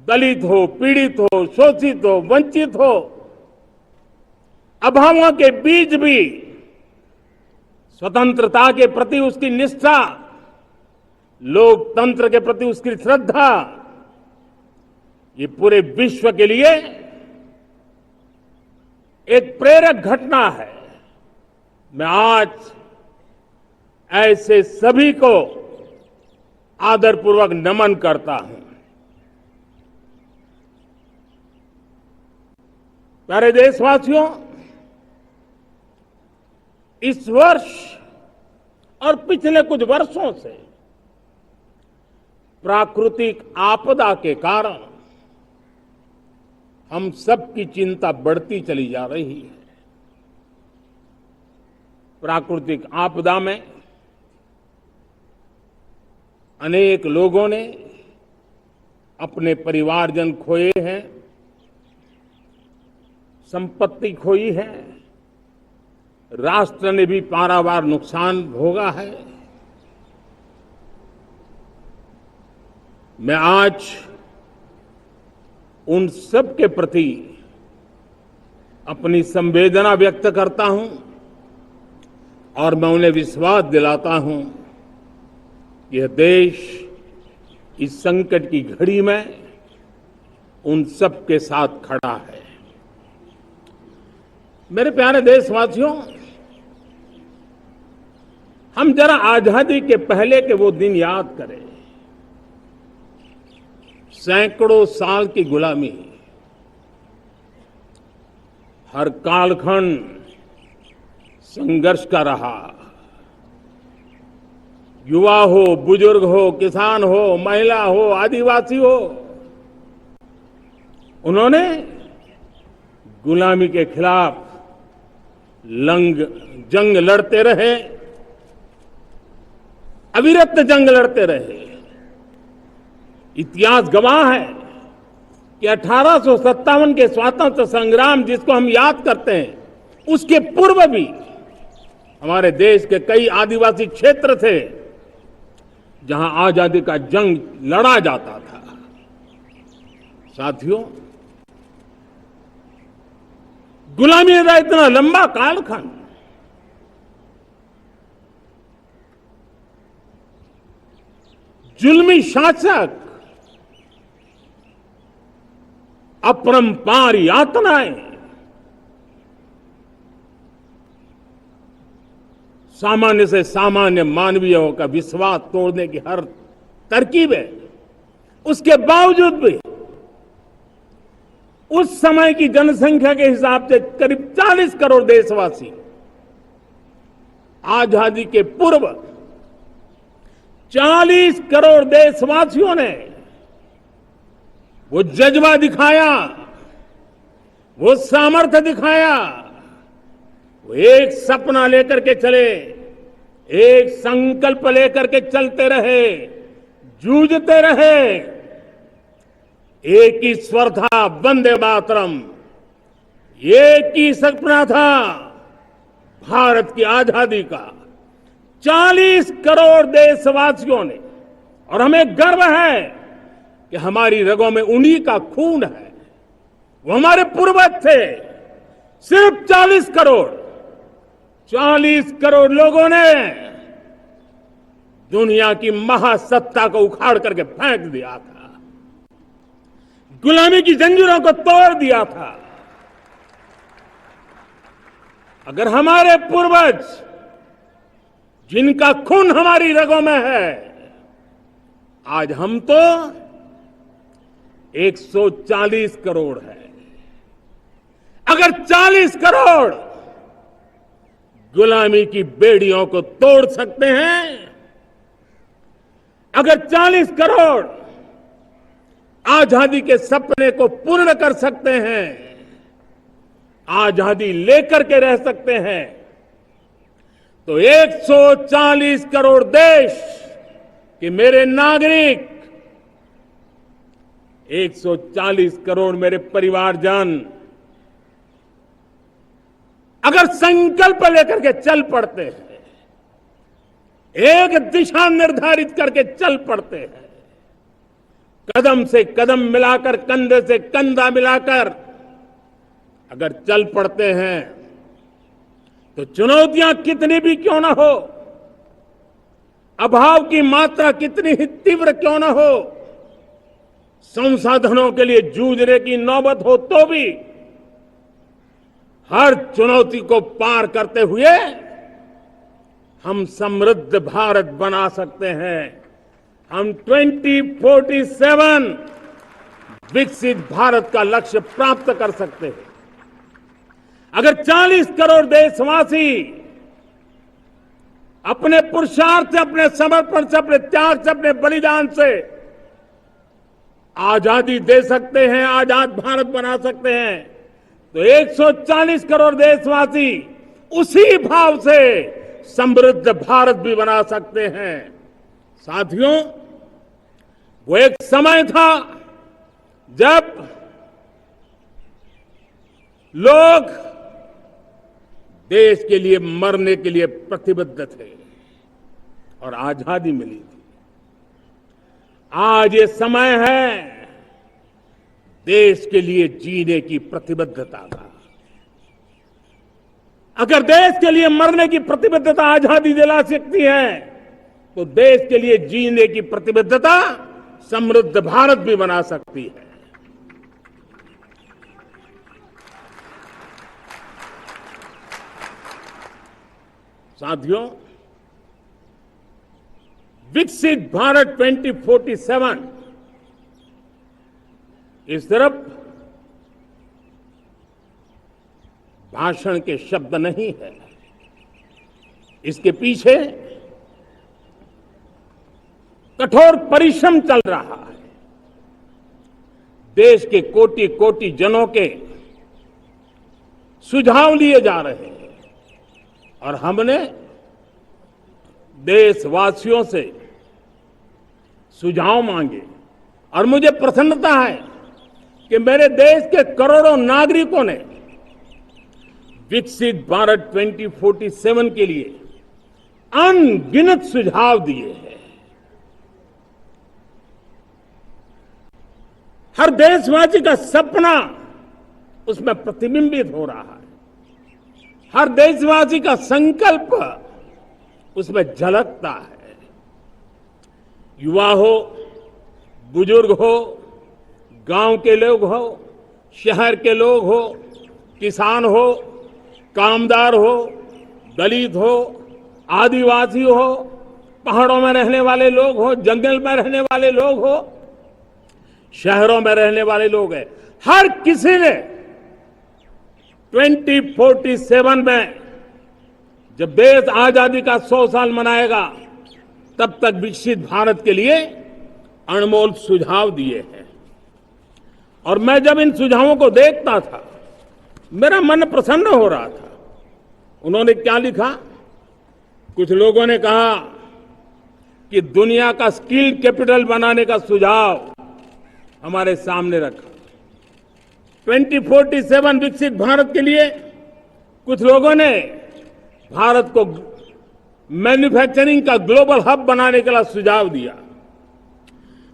दलित हो, पीड़ित हो, शोषित हो, वंचित हो, अभावों के बीच भी स्वतंत्रता के प्रति उसकी निष्ठा, लोकतंत्र के प्रति उसकी श्रद्धा, ये पूरे विश्व के लिए एक प्रेरक घटना है। मैं आज ऐसे सभी को आदरपूर्वक नमन करता हूं। प्यारे देशवासियों, इस वर्ष और पिछले कुछ वर्षों से प्राकृतिक आपदा के कारण हम सबकी चिंता बढ़ती चली जा रही है। प्राकृतिक आपदा में अनेक लोगों ने अपने परिवारजन खोए हैं, संपत्ति खोई है, राष्ट्र ने भी पारावार नुकसान भोगा है। मैं आज उन सब के प्रति अपनी संवेदना व्यक्त करता हूं और मैं उन्हें विश्वास दिलाता हूं कि यह देश इस संकट की घड़ी में उन सब के साथ खड़ा है। मेरे प्यारे देशवासियों, हम जरा आजादी के पहले के वो दिन याद करें। सैकड़ों साल की गुलामी, हर कालखंड संघर्ष का रहा। युवा हो, बुजुर्ग हो, किसान हो, महिला हो, आदिवासी हो, उन्होंने गुलामी के खिलाफ जंग लड़ते रहे, अविरत जंग लड़ते रहे। इतिहास गवाह है कि 1857 के स्वातंत्र संग्राम जिसको हम याद करते हैं, उसके पूर्व भी हमारे देश के कई आदिवासी क्षेत्र थे जहां आजादी का जंग लड़ा जाता था। साथियों, गुलामी का इतना लंबा कालखंड, जुल्मी शासक, अपरंपार यातनाएं, सामान्य से सामान्य मानवीयों का विश्वास तोड़ने की हर तरकीब है। उसके बावजूद भी उस समय की जनसंख्या के हिसाब से करीब 40 करोड़ देशवासी आजादी के पूर्व 40 करोड़ देशवासियों ने वो जज्बा दिखाया, वो सामर्थ्य दिखाया, वो एक सपना लेकर के चले, एक संकल्प लेकर के चलते रहे, जूझते रहे। एक ही स्वर था, वंदे मातरम। एक ही सपना था, भारत की आजादी का। 40 करोड़ देशवासियों ने, और हमें गर्व है कि हमारी रगों में उन्हीं का खून है। वो हमारे पूर्वज थे। सिर्फ 40 करोड़ लोगों ने दुनिया की महासत्ता को उखाड़ करके फेंक दिया था, गुलामी की जंजीरों को तोड़ दिया था। अगर हमारे पूर्वज, जिनका खून हमारी रगों में है, आज हम तो 140 करोड़ है। अगर 40 करोड़ गुलामी की बेड़ियों को तोड़ सकते हैं, अगर 40 करोड़ आजादी के सपने को पूर्ण कर सकते हैं, आजादी लेकर के रह सकते हैं, तो 140 करोड़ देश के मेरे नागरिक, 140 करोड़ मेरे परिवारजन अगर संकल्प लेकर के चल पड़ते हैं, एक दिशा निर्धारित करके चल पड़ते हैं, कदम से कदम मिलाकर, कंधे से कंधा मिलाकर अगर चल पड़ते हैं तो चुनौतियां कितनी भी क्यों ना हो, अभाव की मात्रा कितनी ही तीव्र क्यों ना हो, संसाधनों के लिए जूझने की नौबत हो तो भी हर चुनौती को पार करते हुए हम समृद्ध भारत बना सकते हैं। हम 2047 विकसित भारत का लक्ष्य प्राप्त कर सकते हैं। अगर 40 करोड़ देशवासी अपने पुरुषार्थ से, अपने समर्पण से, अपने त्याग से, अपने बलिदान से आजादी दे सकते हैं, आजाद भारत बना सकते हैं, तो 140 करोड़ देशवासी उसी भाव से समृद्ध भारत भी बना सकते हैं। साथियों, वो एक समय था जब लोग देश के लिए मरने के लिए प्रतिबद्ध थे और आजादी मिली थी। आज ये समय है देश के लिए जीने की प्रतिबद्धता का। अगर देश के लिए मरने की प्रतिबद्धता आजादी दिला सकती है तो देश के लिए जीने की प्रतिबद्धता समृद्ध भारत भी बना सकती है। साथियों, विकसित भारत 2047 इस तरफ भाषण के शब्द नहीं है, इसके पीछे कठोर परिश्रम चल रहा है। देश के कोटि कोटि जनों के सुझाव लिए जा रहे हैं और हमने देशवासियों से सुझाव मांगे और मुझे प्रसन्नता है कि मेरे देश के करोड़ों नागरिकों ने विकसित भारत 2047 के लिए अनगिनत सुझाव दिए हैं। हर देशवासी का सपना उसमें प्रतिबिंबित हो रहा है, हर देशवासी का संकल्प उसमें झलकता है। युवा हो, बुजुर्ग हो, गांव के लोग हो, शहर के लोग हो, किसान हो, कामदार हो, दलित हो, आदिवासी हो, पहाड़ों में रहने वाले लोग हो, जंगल में रहने वाले लोग हो, शहरों में रहने वाले लोग हैं, हर किसी ने 2047 में जब देश आजादी का 100 साल मनाएगा तब तक विकसित भारत के लिए अनमोल सुझाव दिए हैं। और मैं जब इन सुझावों को देखता था मेरा मन प्रसन्न हो रहा था। उन्होंने क्या लिखा? कुछ लोगों ने कहा कि दुनिया का स्किल कैपिटल बनाने का सुझाव हमारे सामने रखा। 2047 विकसित भारत के लिए कुछ लोगों ने भारत को मैन्युफैक्चरिंग का ग्लोबल हब बनाने के लिए सुझाव दिया।